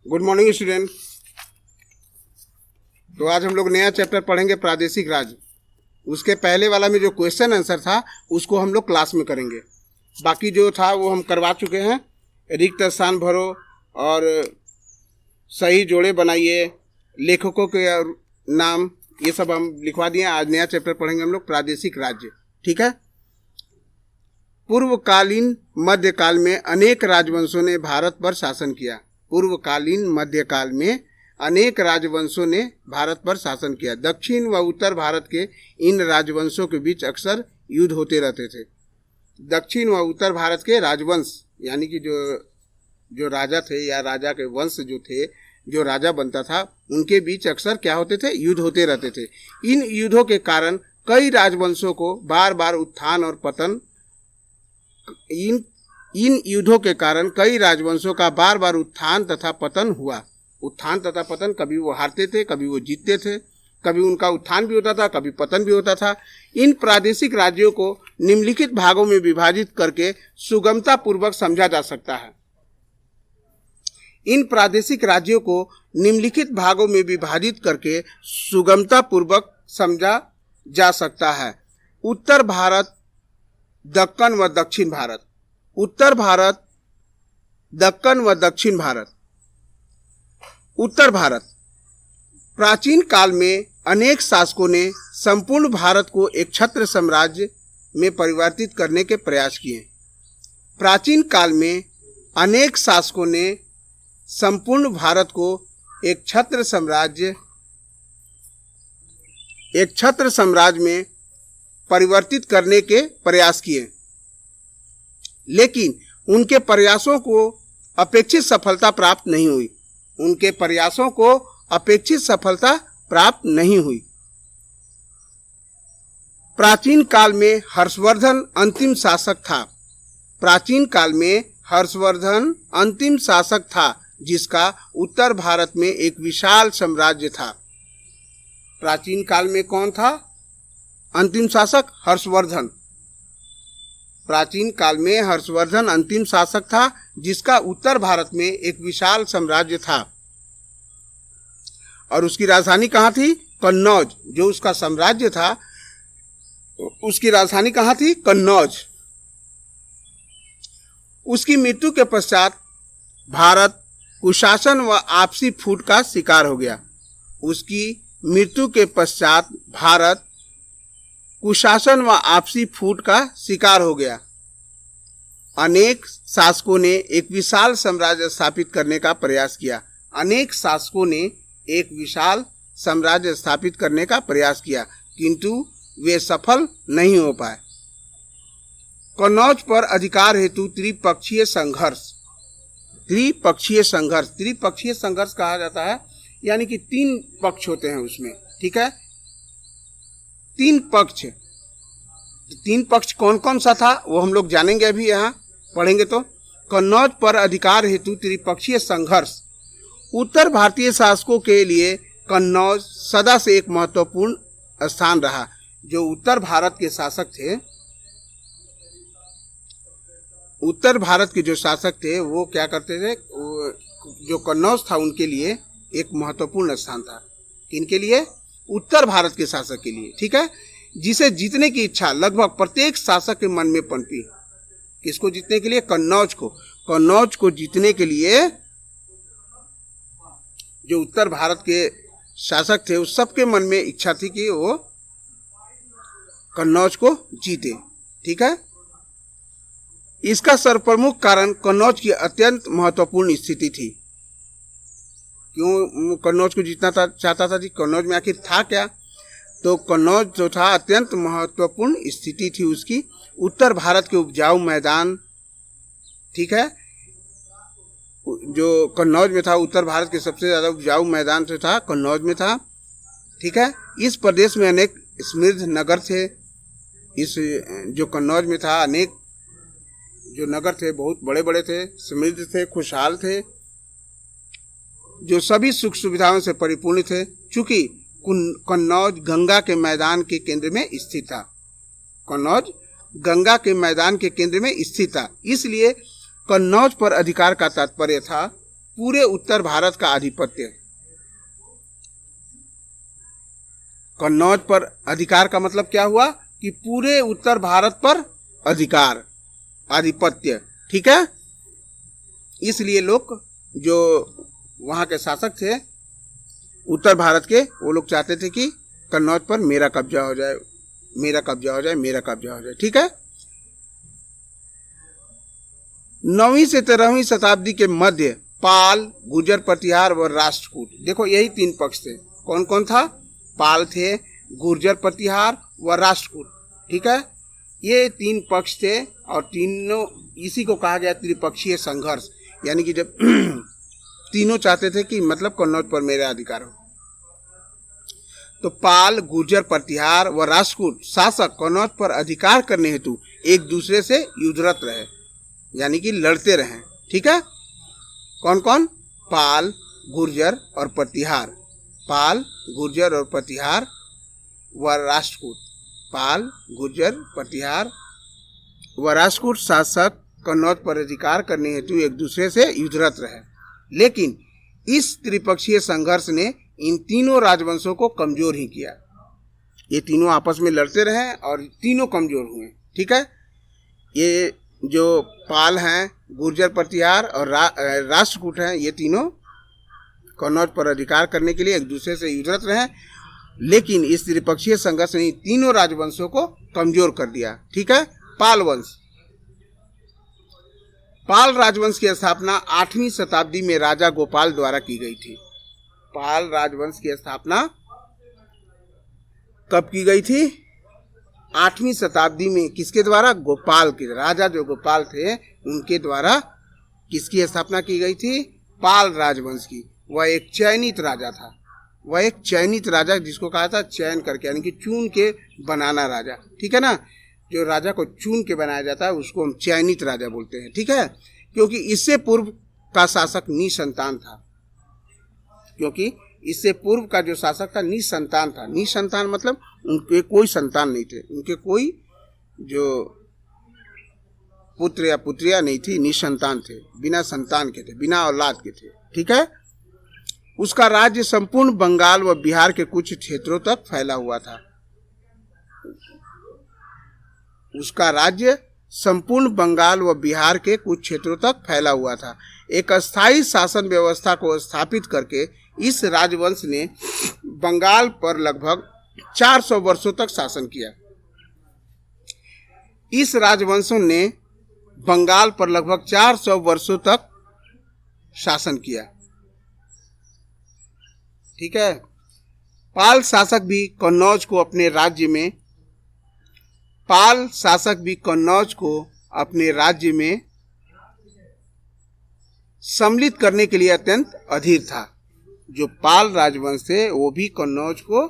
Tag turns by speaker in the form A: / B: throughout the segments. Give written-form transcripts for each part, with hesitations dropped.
A: Good morning student. तो आज हम लोग नया चैप्टर पढ़ेंगे प्रादेशिक राज्य। उसके पहले वाला में जो क्वेश्चन आंसर था उसको हम लोग क्लास में करेंगे। बाकी जो था वो हम करवा चुके हैं। रिक्त स्थान भरो और सही जोड़े बनाइए, लेखकों के नाम, ये सब हम लिखवा दिए। आज नया चैप्टर पढ़ेंगे हम लोग प्रादेशिक राज्य। ठीक है। पूर्वकालीन मध्यकाल में अनेक राजवंशों ने भारत पर शासन किया। पूर्वकालीन मध्यकाल में अनेक राजवंशों ने भारत पर शासन किया। दक्षिण व उत्तर भारत के इन राजवंशों के बीच अक्सर युद्ध होते रहते थे। दक्षिण व उत्तर भारत के राजवंश यानी कि जो राजा थे या राजा के वंश जो थे, जो राजा बनता था, उनके बीच अक्सर क्या होते थे? युद्ध होते रहते थे। इन युद्धों के कारण कई राजवंशों को बार बार उत्थान और पतन इन युद्धों के कारण कई राजवंशों का बार बार उत्थान तथा पतन हुआ। उत्थान तथा पतन, कभी वो हारते थे, कभी वो जीतते थे, कभी उनका उत्थान भी होता था, कभी पतन भी होता था। इन प्रादेशिक राज्यों को निम्नलिखित भागों में विभाजित करके सुगमता पूर्वक समझा जा सकता है। इन प्रादेशिक राज्यों को निम्नलिखित भागों में विभाजित करके सुगमता पूर्वक समझा जा सकता है। उत्तर भारत, दक्कन व दक्षिण भारत। उत्तर भारत, दक्कन व दक्षिण भारत। उत्तर भारत। प्राचीन काल में अनेक शासकों ने संपूर्ण भारत को एक छत्र साम्राज्य में परिवर्तित करने के प्रयास किए। प्राचीन काल में अनेक शासकों ने संपूर्ण भारत को एक छत्र साम्राज्य में परिवर्तित करने के प्रयास किए, लेकिन उनके प्रयासों को अपेक्षित सफलता प्राप्त नहीं हुई। उनके प्रयासों को अपेक्षित सफलता प्राप्त नहीं हुई। प्राचीन काल में हर्षवर्धन अंतिम शासक था। प्राचीन काल में हर्षवर्धन अंतिम शासक था, जिसका उत्तर भारत में एक विशाल साम्राज्य था। प्राचीन काल में कौन था अंतिम शासक? हर्षवर्धन। प्राचीन काल में हर्षवर्धन अंतिम शासक था, जिसका उत्तर भारत में एक विशाल साम्राज्य था। और उसकी राजधानी कहाँ थी? कन्नौज। जो उसका साम्राज्य था उसकी राजधानी कहाँ थी? कन्नौज। उसकी मृत्यु के पश्चात भारत कुशासन व आपसी फूट का शिकार हो गया। उसकी मृत्यु के पश्चात भारत कुशासन व आपसी फूट का शिकार हो गया। अनेक शासकों ने एक विशाल साम्राज्य स्थापित करने का प्रयास किया। अनेक शासकों ने एक विशाल साम्राज्य स्थापित करने का प्रयास किया, किंतु वे सफल नहीं हो पाए। कन्नौज पर अधिकार हेतु त्रिपक्षीय संघर्ष। त्रिपक्षीय संघर्ष, त्रिपक्षीय संघर्ष कहा जाता है, यानी कि 3 पक्ष होते हैं उसमें। ठीक है। 3 पक्ष। 3 पक्ष कौन कौन सा था वो हम लोग जानेंगे, अभी यहाँ पढ़ेंगे। तो कन्नौज पर अधिकार हेतु त्रिपक्षीय संघर्ष। उत्तर भारतीय शासकों के लिए कन्नौज सदा से एक महत्वपूर्ण स्थान रहा। जो उत्तर भारत के शासक थे, उत्तर भारत के जो शासक थे वो क्या करते थे? जो कन्नौज था उनके लिए एक महत्वपूर्ण स्थान था। किनके लिए? उत्तर भारत के शासक के लिए। ठीक है। जिसे जीतने की इच्छा लगभग प्रत्येक शासक के मन में पनपी। किसको जीतने के लिए? कन्नौज को। कन्नौज को जीतने के लिए जो उत्तर भारत के शासक थे उस सबके मन में इच्छा थी कि वो कन्नौज को जीते। ठीक है। इसका सर्वप्रमुख कारण कन्नौज की अत्यंत महत्वपूर्ण स्थिति थी। क्यों कन्नौज को जीतना चाहता था जी? कन्नौज में आखिर था क्या? तो कन्नौज जो था अत्यंत महत्वपूर्ण स्थिति थी उसकी। उत्तर भारत के उपजाऊ मैदान, ठीक है, जो कन्नौज में था, उत्तर भारत के सबसे ज़्यादा उपजाऊ मैदान जो था कन्नौज में था। ठीक है। इस प्रदेश में अनेक समृद्ध नगर थे। इस जो कन्नौज में था अनेक जो नगर थे बहुत बड़े बड़े थे, समृद्ध थे, खुशहाल थे, जो सभी सुख सुविधाओं से परिपूर्ण थे। चूंकि कन्नौज गंगा के मैदान के केंद्र में स्थित था। कन्नौज गंगा के मैदान के केंद्र में स्थित था, इसलिए कन्नौज पर अधिकार का तात्पर्य था पूरे उत्तर भारत का आधिपत्य। कन्नौज पर अधिकार का मतलब क्या हुआ कि पूरे उत्तर भारत पर अधिकार, आधिपत्य। ठीक है, इसलिए लोग जो वहां के शासक थे उत्तर भारत के, वो लोग चाहते थे कि कन्नौज पर मेरा कब्जा हो जाए, मेरा कब्जा हो जाए, मेरा कब्जा हो जाए। ठीक है, 9वीं से 13वीं शताब्दी के मध्य पाल, गुर्जर, प्रतिहार व राष्ट्रकूट, देखो यही 3 पक्ष थे। कौन कौन था? पाल थे, गुर्जर, प्रतिहार व राष्ट्रकूट। ठीक है, ये 3 पक्ष थे और तीनों, इसी को कहा गया त्रिपक्षीय संघर्ष। यानी कि जब तीनों चाहते थे कि मतलब कन्नौज पर मेरा अधिकार हो। तो पाल, गुर्जर, प्रतिहार व राष्ट्रकूट शासक कन्नौज पर अधिकार करने हेतु एक दूसरे से युद्धरत रहे, यानी कि लड़ते रहे। ठीक है, कौन कौन? पाल, गुर्जर और प्रतिहार। पाल, गुर्जर और प्रतिहार व राष्ट्रकूट। पाल, गुर्जर, प्रतिहार व राष्ट्रकूट शासक कन्नौज पर अधिकार करने हेतु एक दूसरे से युद्धरत रहे। लेकिन इस त्रिपक्षीय संघर्ष ने इन तीनों राजवंशों को कमजोर ही किया। ये तीनों आपस में लड़ते रहे और तीनों कमजोर हुए। ठीक है, ये जो पाल हैं, गुर्जर, प्रतिहार और राष्ट्रकूट हैं, ये तीनों कन्नौज पर अधिकार करने के लिए एक दूसरे से युद्धरत रहे। लेकिन इस त्रिपक्षीय संघर्ष ने तीनों राजवंशों को कमजोर कर दिया। ठीक है, पाल वंश। पाल राजवंश की स्थापना 8वीं शताब्दी में राजा गोपाल द्वारा की गई थी। पाल राजवंश की स्थापना कब की गई थी? 8वीं शताब्दी में। किसके द्वारा? गोपाल के राजा, जो गोपाल थे उनके द्वारा किसकी स्थापना की गई थी? पाल राजवंश की। वह एक चयनित राजा था। वह एक चयनित राजा, जिसको कहा था चयन करके, यानी कि चुन के बनाना राजा। ठीक है ना, जो राजा को चुन के बनाया जाता है उसको हम चयनित राजा बोलते हैं। ठीक है, क्योंकि इससे पूर्व का शासक निसंतान था। क्योंकि इससे पूर्व का जो शासक था निसंतान था। निसंतान मतलब उनके कोई संतान नहीं थे, उनके कोई जो पुत्र या पुत्रियां नहीं थी, निसंतान थे, बिना संतान के थे, बिना औलाद के थे। ठीक है, उसका राज्य संपूर्ण बंगाल व बिहार के कुछ क्षेत्रों तक फैला हुआ था। उसका राज्य संपूर्ण बंगाल व बिहार के कुछ क्षेत्रों तक फैला हुआ था। एक अस्थायी शासन व्यवस्था को स्थापित करके इस राजवंश ने बंगाल पर लगभग 400 वर्षों तक शासन किया। इस राजवंश ने बंगाल पर लगभग 400 वर्षों तक शासन किया। ठीक है, पाल शासक भी कन्नौज को अपने राज्य में सम्मिलित करने के लिए अत्यंत अधीर था। जो पाल राजवंश थे वो भी कन्नौज को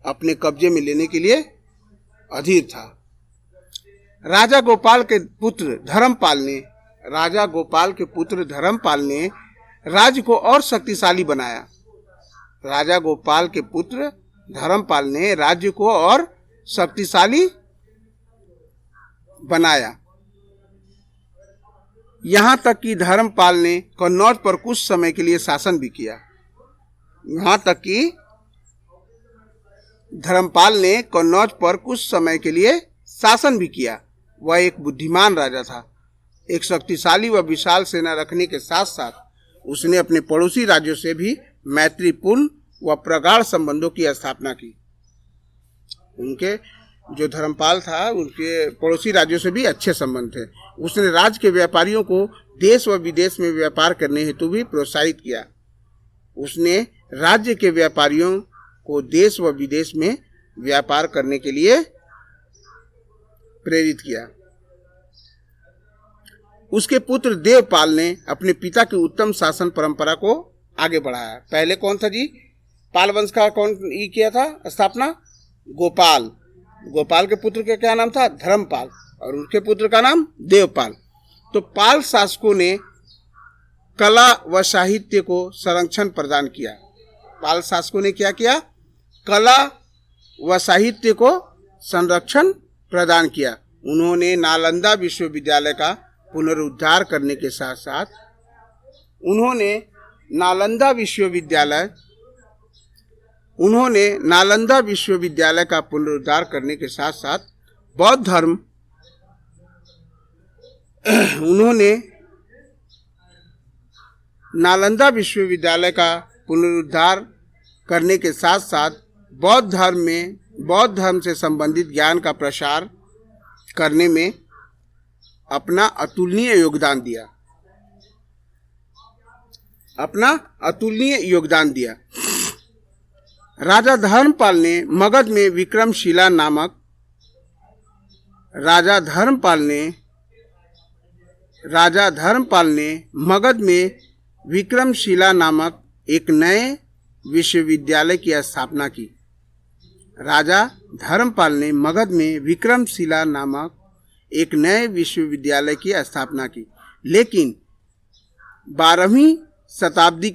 A: अपने कब्जे में लेने के लिए अधीर था। राजा गोपाल के पुत्र धर्मपाल ने राज्य को और शक्तिशाली बनाया। राजा गोपाल के पुत्र धर्मपाल ने राज्य को और शक्तिशाली बनाया। यहाँ तक कि धर्मपाल ने कन्नौज पर कुछ समय के लिए शासन भी किया। वह एक बुद्धिमान राजा था। एक शक्तिशाली व विशाल सेना रखने के साथ साथ उसने अपने पड़ोसी राज्यों से भी मैत्रीपूर्ण व प्रगाढ़ संबंधों की स्थापना की। उनके जो धर्मपाल था उनके पड़ोसी राज्यों से भी अच्छे संबंध थे। उसने राज्य के व्यापारियों को देश व विदेश में व्यापार करने हेतु भी प्रोत्साहित किया। उसने राज्य के व्यापारियों को देश व विदेश में व्यापार करने के लिए प्रेरित किया। उसके पुत्र देवपाल ने अपने पिता की उत्तम शासन परंपरा को आगे बढ़ाया। पहले कौन था जी? पाल वंश का कौन किया था स्थापना? गोपाल के पुत्र का क्या नाम था? धर्मपाल, और उनके पुत्र का नाम देवपाल। तो पाल शासकों ने कला व साहित्य को संरक्षण प्रदान किया। पाल शासकों ने क्या किया? कला व साहित्य को संरक्षण प्रदान किया। उन्होंने नालंदा विश्वविद्यालय का पुनरुद्धार करने के साथ साथ उन्होंने नालंदा विश्वविद्यालय का पुनरुद्धार करने के साथ साथ बौद्ध धर्म उन्होंने नालंदा विश्वविद्यालय का पुनरुद्धार करने के साथ साथ बौद्ध धर्म से संबंधित ज्ञान का प्रसार करने में अपना अतुलनीय योगदान दिया। राजा धर्मपाल ने मगध में विक्रमशिला नामक एक नए विश्वविद्यालय की स्थापना की। राजा धर्मपाल ने मगध में विक्रमशिला नामक एक नए विश्वविद्यालय की स्थापना की, लेकिन 12वीं शताब्दी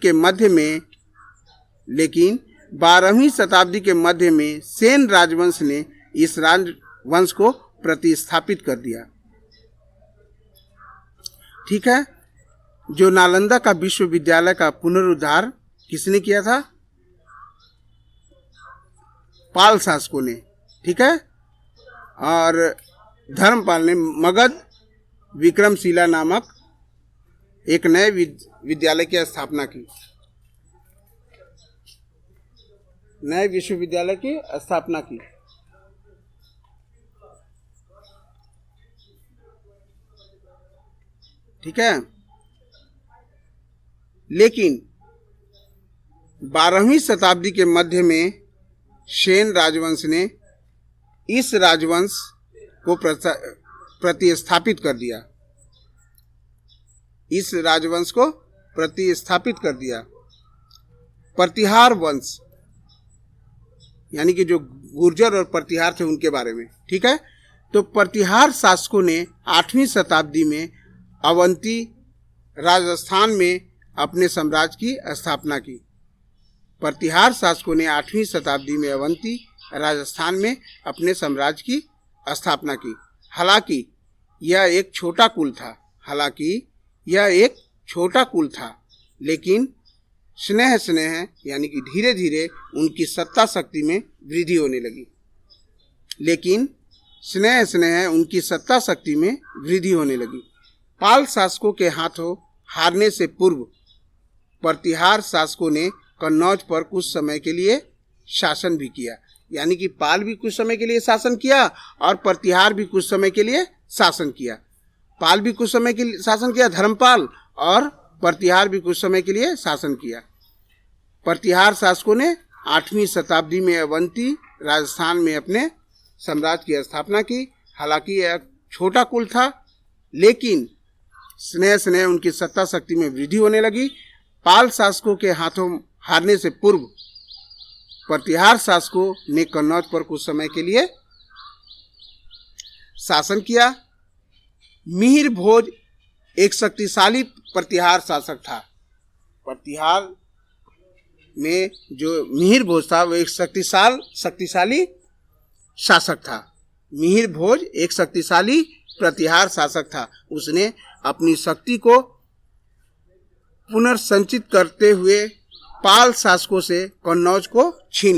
A: के मध्य में सेन राजवंश ने इस राजवंश को प्रतिस्थापित कर दिया। ठीक है, जो नालंदा का विश्वविद्यालय का पुनरुद्धार किसने किया था? पाल शासकों ने। ठीक है, और धर्मपाल ने मगध विक्रमशिला नामक एक नए विद्यालय की स्थापना की, नए विश्वविद्यालय की स्थापना की। ठीक है, लेकिन 12वीं शताब्दी के मध्य में सेन राजवंश ने इस राजवंश को प्रतिस्थापित कर दिया। प्रतिहार वंश, यानी कि जो गुर्जर और प्रतिहार थे उनके बारे में। ठीक है, तो प्रतिहार शासकों ने 8वीं शताब्दी में अवंती राजस्थान में अपने साम्राज्य की स्थापना की। प्रतिहार शासकों ने 8वीं शताब्दी में अवंती राजस्थान में अपने साम्राज्य की स्थापना की। हालांकि यह एक छोटा कुल था, लेकिन स्नेह यानी कि धीरे धीरे उनकी सत्ता शक्ति में वृद्धि होने लगी। पाल शासकों के हाथों हारने से पूर्व प्रतिहार शासकों ने कन्नौज पर कुछ समय के लिए शासन भी किया। यानी कि पाल भी कुछ समय के लिए शासन किया और प्रतिहार भी कुछ समय के लिए शासन किया। पाल भी कुछ समय के लिए शासन किया, धर्मपाल, और प्रतिहार भी कुछ समय के लिए शासन किया। प्रतिहार शासकों ने 8वीं शताब्दी में अवंती राजस्थान में अपने साम्राज्य की स्थापना की। हालांकि यह छोटा कुल था, लेकिन स्नेह उनकी सत्ता शक्ति में वृद्धि होने लगी। पाल शासकों के हाथों हारने से पूर्व प्रतिहार शासकों ने कन्नौज पर कुछ समय के लिए शासन किया। मिहिर भोज एक शक्तिशाली प्रतिहार शासक था। प्रतिहार में जो मिहिर भोज था वो एक शक्तिशाली शासक था। मिहिर भोज एक शक्तिशाली प्रतिहार शासक था। उसने अपनी शक्ति को पुनर्संचित करते हुए पाल शासकों से कन्नौज को छीन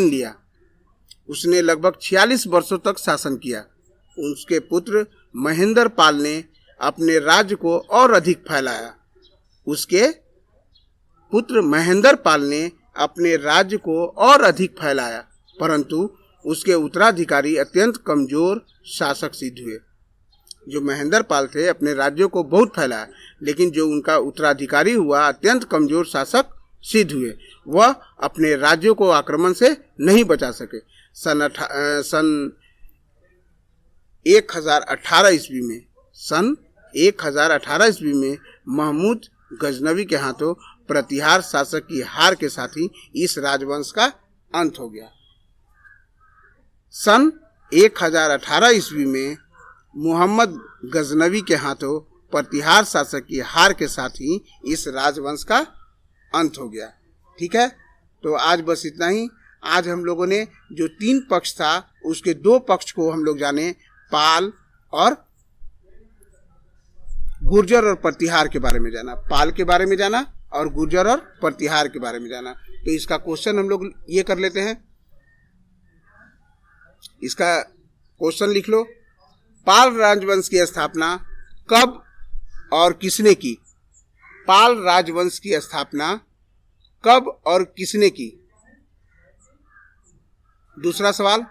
A: लिया। उसने लगभग 46 वर्षों तक शासन किया। उसके पुत्र महेंद्र पाल ने अपने राज्य को और अधिक फैलाया, परंतु उसके उत्तराधिकारी अत्यंत कमजोर शासक सिद्ध हुए। जो महेंद्र पाल थे अपने राज्यों को बहुत फैलाया, लेकिन जो उनका उत्तराधिकारी हुआ अत्यंत कमजोर शासक सिद्ध हुए। वह अपने राज्यों को आक्रमण से नहीं बचा सके। सन 1018 ईस्वी में महमूद गजनवी के हाथों प्रतिहार शासक की हार के साथ ही इस राजवंश का अंत हो गया। सन 1018 ईस्वी में मोहम्मद गजनवी के हाथों प्रतिहार शासक की हार के साथ ही इस राजवंश का अंत हो गया। ठीक है, तो आज बस इतना ही। आज हम लोगों ने जो 3 पक्ष था उसके 2 पक्ष को हम लोग जाने, पाल और गुर्जर और प्रतिहार के बारे में जाना, पाल के बारे में जाना और गुर्जर और प्रतिहार के बारे में जाना। तो इसका क्वेश्चन हम लोग ये कर लेते हैं, इसका क्वेश्चन लिख लो। पाल राजवंश की स्थापना कब और किसने की? पाल राजवंश की स्थापना कब और किसने की? दूसरा सवाल,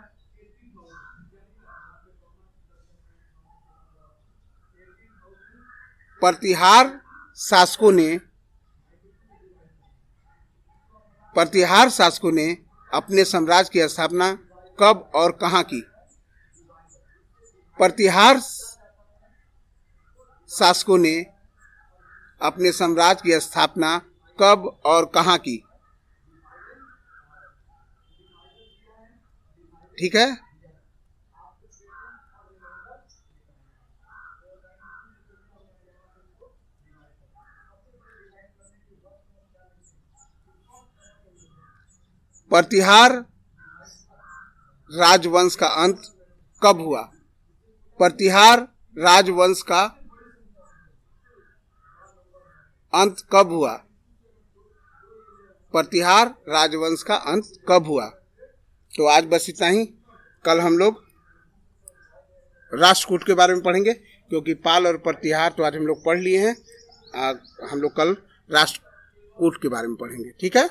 A: प्रतिहार शासकों ने अपने साम्राज्य की स्थापना कब और कहां की? प्रतिहार शासकों ने अपने साम्राज्य की स्थापना कब और कहां की? ठीक है। प्रतिहार राजवंश का अंत कब हुआ? प्रतिहार राजवंश का अंत कब हुआ? प्रतिहार राजवंश का अंत कब हुआ? तो आज बस इतना ही। कल हम लोग राष्ट्रकूट के बारे में पढ़ेंगे, क्योंकि पाल और प्रतिहार तो आज हम लोग पढ़ लिए हैं। हम लोग कल राष्ट्रकूट के बारे में पढ़ेंगे। ठीक है।